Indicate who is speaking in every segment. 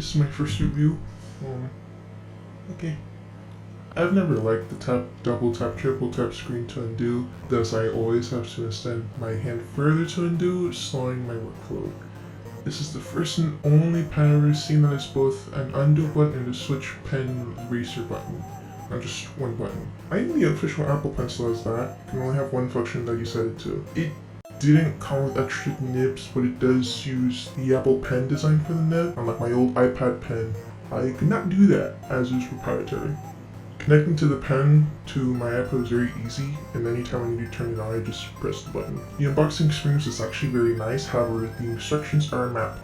Speaker 1: This is my first review. Okay. I've never liked the double tap, triple tap screen to undo, thus I always have to extend my hand further to undo, slowing my workflow. This is the first and only pen I've ever seen that is both an undo button and a switch pen eraser button, not just one button. I think the official Apple Pencil has that. You can only have one function that you set it to. It didn't come with extra nibs, but it does use the Apple Pen design for the nib. Unlike my old iPad pen, I could not do that as it was proprietary. Connecting to the pen to my iPad was very easy, and anytime I need to turn it on, I just press the button. The unboxing experience is actually very nice, however, the instructions are a map.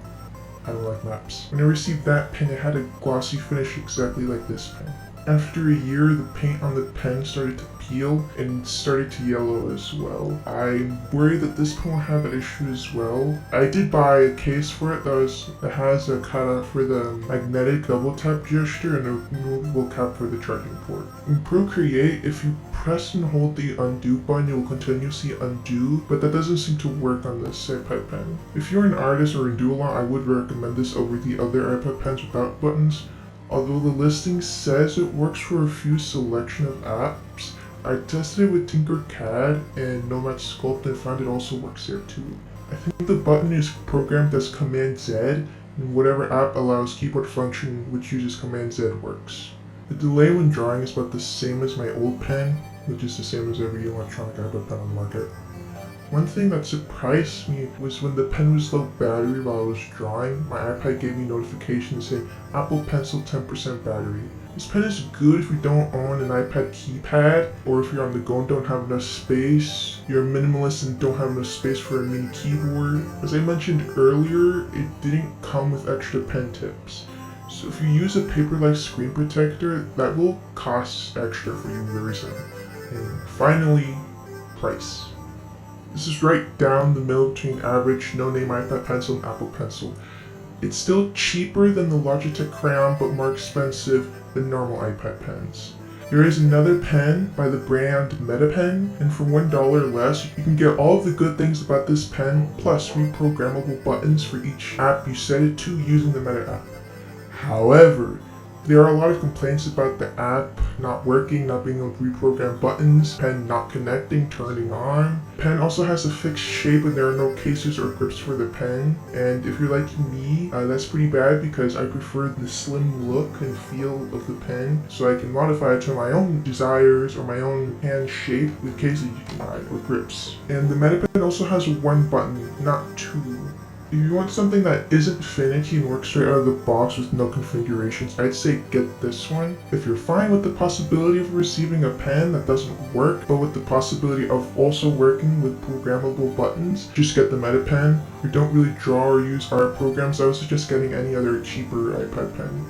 Speaker 1: I don't like maps. When I received that pen, it had a glossy finish exactly like this pen. After a year, the paint on the pen started to peel and started to yellow as well. I'm worried that this pen will have that issue as well. I did buy a case for it that has a cutout for the magnetic double tap gesture and a removable cap for the charging port. In Procreate, if you press and hold the undo button, it will continuously undo, but that doesn't seem to work on this iPad pen. If you're an artist or a do-along, I would recommend this over the other iPad pens without buttons. Although the listing says it works for a few selection of apps, I tested it with Tinkercad and Nomad Sculpt and found it also works there too. I think the button is programmed as Command Z, and whatever app allows keyboard function which uses Command Z works. The delay when drawing is about the same as my old pen, which is the same as every electronic iPad pen on the market. One thing that surprised me was when the pen was low battery while I was drawing, my iPad gave me notifications saying Apple Pencil 10% battery. This pen is good if you don't own an iPad keypad, or if you're on the go and don't have enough space, you're a minimalist and don't have enough space for a mini keyboard. As I mentioned earlier, it didn't come with extra pen tips. So if you use a paper-like screen protector, that will cost extra for you very soon. And finally, price. This is right down the middle between average no-name iPad Pencil and Apple Pencil. It's still cheaper than the Logitech Crayon, but more expensive than normal iPad pens. There is another pen by the brand MetaPen, and for $1 less, you can get all of the good things about this pen, plus reprogrammable buttons for each app you set it to using the Meta app. However, there are a lot of complaints about the app not working, not being able to reprogram buttons, pen not connecting, turning on. Pen also has a fixed shape and there are no cases or grips for the pen. And if you're like me, that's pretty bad because I prefer the slim look and feel of the pen, so I can modify it to my own desires or my own hand shape with cases you can buy or grips. And the MetaPen also has one button, not two. If you want something that isn't finicky and works straight out of the box with no configurations, I'd say get this one. If you're fine with the possibility of receiving a pen that doesn't work, but with the possibility of also working with programmable buttons, just get the MetaPen. If you don't really draw or use art programs, I would suggest getting any other cheaper iPad pen.